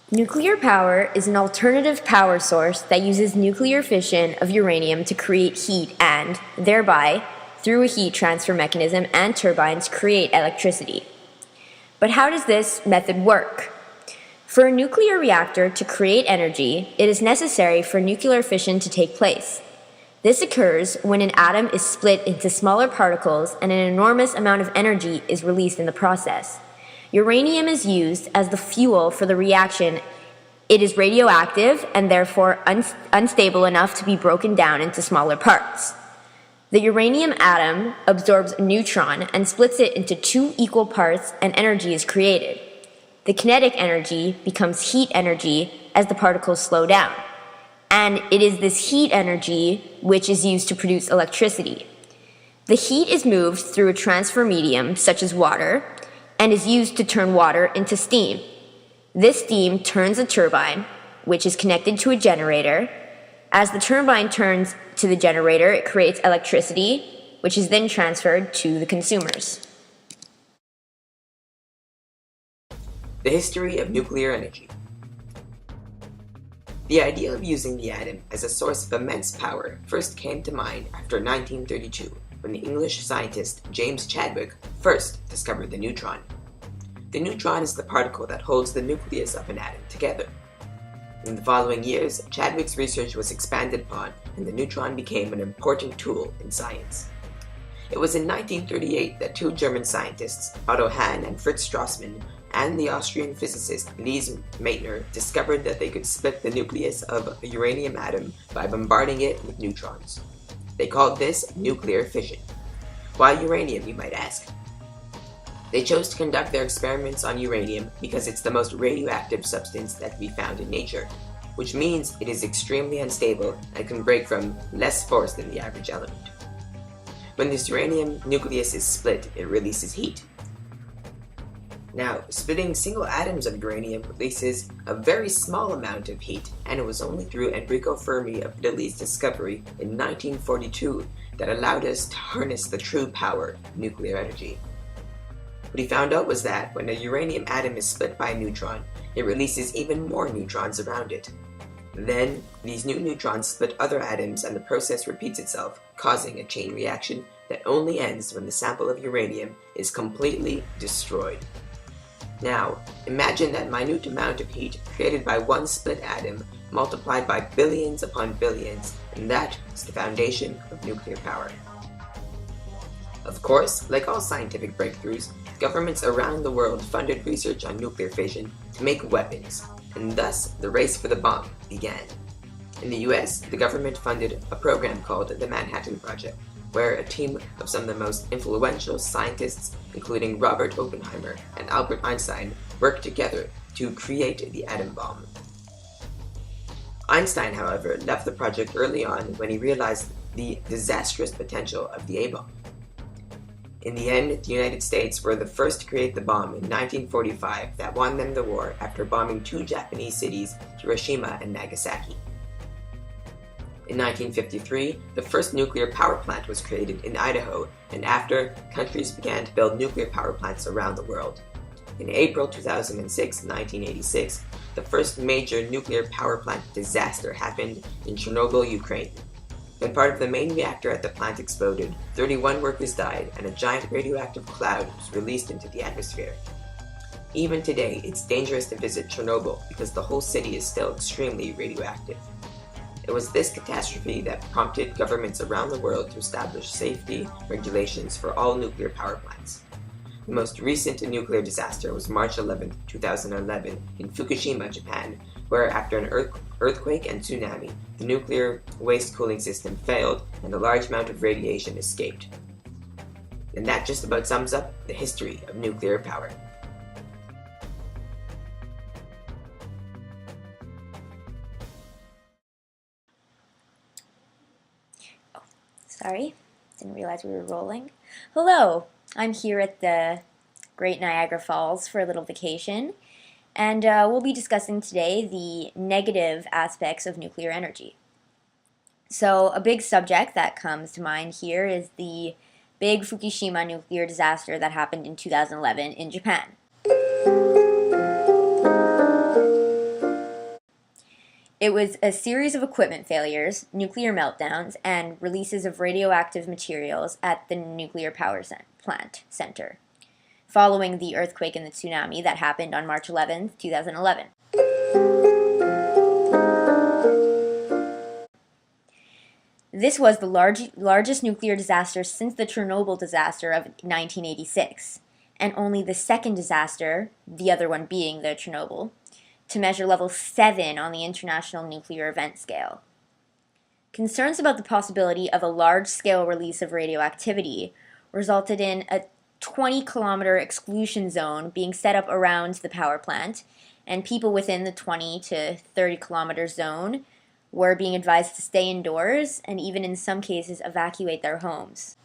Nuclear power is an alternative power source that uses nuclear fission of uranium to create heat and, thereby, through a heat transfer mechanism and turbines, create electricity. But how does this method work? For a nuclear reactor to create energy, it is necessary for nuclear fission to take place. This occurs when an atom is split into smaller particles and an enormous amount of energy is released in the process. Uranium is used as the fuel for the reaction. It is radioactive and therefore unstable enough to be broken down into smaller parts. The uranium atom absorbs a neutron and splits it into two equal parts, and energy is created. The kinetic energy becomes heat energy as the particles slow down. And it is this heat energy which is used to produce electricity. The heat is moved through a transfer medium, such as water, and is used to turn water into steam. This steam turns a turbine, which is connected to a generator. As the turbine turns to the generator, it creates electricity, which is then transferred to the consumers. The history of nuclear energy. The idea of using the atom as a source of immense power first came to mind after 1932, when the English scientist James Chadwick first discovered the neutron. The neutron is the particle that holds the nucleus of an atom together. In the following years, Chadwick's research was expanded upon, and the neutron became an important tool in science. It was in 1938 that two German scientists, Otto Hahn and Fritz Strassmann, and the Austrian physicist Lise Meitner discovered that they could split the nucleus of a uranium atom by bombarding it with neutrons. They called this nuclear fission. Why uranium, you might ask? They chose to conduct their experiments on uranium because it's the most radioactive substance that can be found in nature, which means it is extremely unstable and can break from less force than the average element. When this uranium nucleus is split, it releases heat. Now, splitting single atoms of uranium releases a very small amount of heat, and it was only through Enrico Fermi of Italy's discovery in 1942 that allowed us to harness the true power of nuclear energy. What he found out was that when a uranium atom is split by a neutron, it releases even more neutrons around it. Then, these new neutrons split other atoms and the process repeats itself, causing a chain reaction that only ends when the sample of uranium is completely destroyed. Now, imagine that minute amount of heat created by one split atom multiplied by billions upon billions, and that is the foundation of nuclear power. Of course, like all scientific breakthroughs, governments around the world funded research on nuclear fission to make weapons, and thus the race for the bomb began. In the US, the government funded a program called the Manhattan Project, where a team of some of the most influential scientists, including Robert Oppenheimer and Albert Einstein, worked together to create the atom bomb. Einstein, however, left the project early on when he realized the disastrous potential of the A-bomb. In the end, the United States were the first to create the bomb in 1945 that won them the war after bombing two Japanese cities, Hiroshima and Nagasaki. In 1953, the first nuclear power plant was created in Idaho, and after, countries began to build nuclear power plants around the world. In April 2006, 1986, the first major nuclear power plant disaster happened in Chernobyl, Ukraine. When part of the main reactor at the plant exploded, 31 workers died and a giant radioactive cloud was released into the atmosphere. Even today, it's dangerous to visit Chernobyl because the whole city is still extremely radioactive. It was this catastrophe that prompted governments around the world to establish safety regulations for all nuclear power plants. The most recent nuclear disaster was March 11, 2011 in Fukushima, Japan, where after an earthquake and tsunami, the nuclear waste cooling system failed and a large amount of radiation escaped. And that just about sums up the history of nuclear power. Sorry, didn't realize we were rolling. Hello, I'm here at the Great Niagara Falls for a little vacation, and we'll be discussing today the negative aspects of nuclear energy. So a big subject that comes to mind here is the big Fukushima nuclear disaster that happened in 2011 in Japan. It was a series of equipment failures, nuclear meltdowns, and releases of radioactive materials at the nuclear power plant center, following the earthquake and the tsunami that happened on March 11, 2011. This was the largest nuclear disaster since the Chernobyl disaster of 1986, and only the second disaster, the other one being the Chernobyl, to measure level 7 on the International Nuclear Event Scale. Concerns about the possibility of a large-scale release of radioactivity resulted in a 20-kilometer exclusion zone being set up around the power plant, and people within the 20 to 30-kilometer zone were being advised to stay indoors and even in some cases evacuate their homes.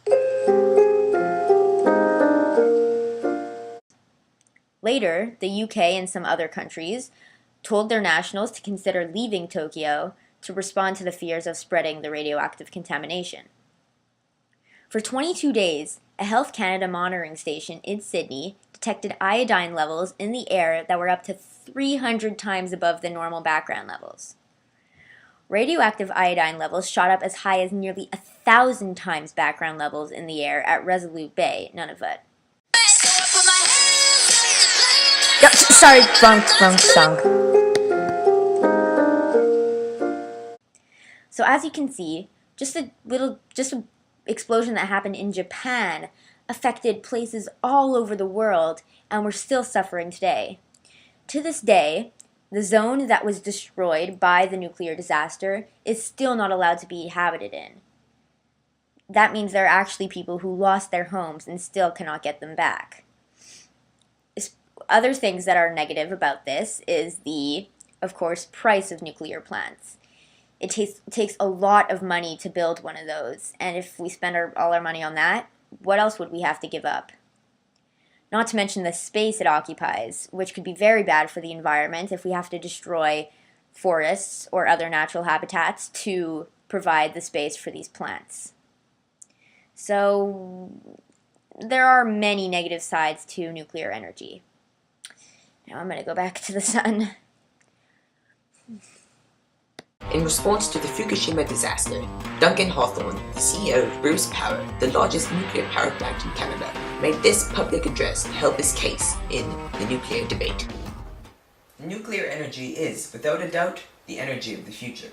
Later, the UK and some other countries told their nationals to consider leaving Tokyo to respond to the fears of spreading the radioactive contamination. For 22 days, a Health Canada monitoring station in Sydney detected iodine levels in the air that were up to 300 times above the normal background levels. Radioactive iodine levels shot up as high as nearly 1,000 times background levels in the air at Resolute Bay, Nunavut. Sorry, wrong song. So as you can see, just a explosion that happened in Japan affected places all over the world, and we're still suffering today. To this day, the zone that was destroyed by the nuclear disaster is still not allowed to be inhabited in. That means there are actually people who lost their homes and still cannot get them back. Other things that are negative about this is the, of course, price of nuclear plants. It takes a lot of money to build one of those, and if we spend all our money on that, what else would we have to give up? Not to mention the space it occupies, which could be very bad for the environment if we have to destroy forests or other natural habitats to provide the space for these plants. So there are many negative sides to nuclear energy. Now I'm going to go back to the sun. In response to the Fukushima disaster, Duncan Hawthorne, the CEO of Bruce Power, the largest nuclear power plant in Canada, made this public address to help his case in the nuclear debate. Nuclear energy is, without a doubt, the energy of the future.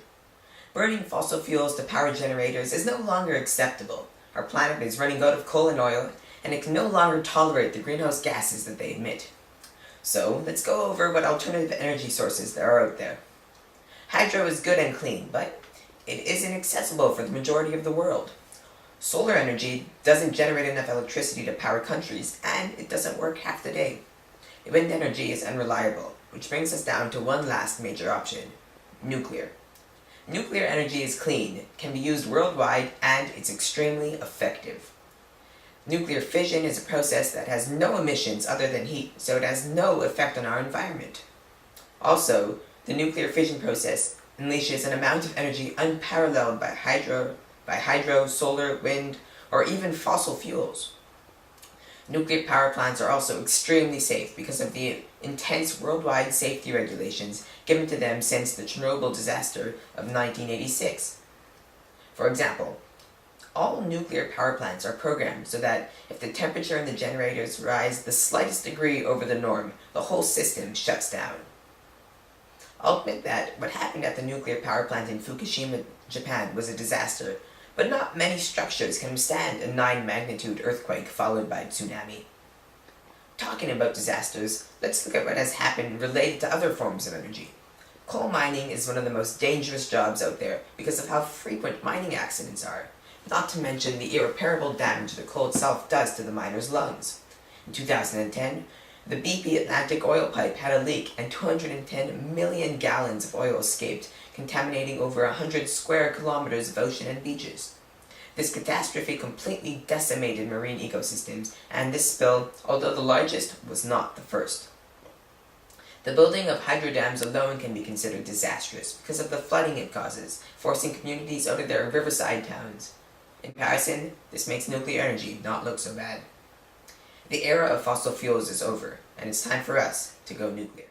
Burning fossil fuels to power generators is no longer acceptable. Our planet is running out of coal and oil, and it can no longer tolerate the greenhouse gases that they emit. So, let's go over what alternative energy sources there are out there. Hydro is good and clean, but it isn't accessible for the majority of the world. Solar energy doesn't generate enough electricity to power countries, and it doesn't work half the day. Wind energy is unreliable, which brings us down to one last major option: nuclear. Nuclear energy is clean, can be used worldwide, and it's extremely effective. Nuclear fission is a process that has no emissions other than heat, so it has no effect on our environment. Also, the nuclear fission process unleashes an amount of energy unparalleled by hydro, solar, wind, or even fossil fuels. Nuclear power plants are also extremely safe because of the intense worldwide safety regulations given to them since the Chernobyl disaster of 1986. For example, all nuclear power plants are programmed so that if the temperature in the generators rise the slightest degree over the norm, the whole system shuts down. I'll admit that what happened at the nuclear power plant in Fukushima, Japan was a disaster, but not many structures can withstand a 9-magnitude earthquake followed by a tsunami. Talking about disasters, let's look at what has happened related to other forms of energy. Coal mining is one of the most dangerous jobs out there because of how frequent mining accidents are, not to mention the irreparable damage the coal itself does to the miner's lungs. In 2010, the BP Atlantic oil pipe had a leak and 210 million gallons of oil escaped, contaminating over 100 square kilometers of ocean and beaches. This catastrophe completely decimated marine ecosystems, and this spill, although the largest, was not the first. The building of hydro dams alone can be considered disastrous because of the flooding it causes, forcing communities out of their riverside towns. In comparison, this makes nuclear energy not look so bad. The era of fossil fuels is over, and it's time for us to go nuclear.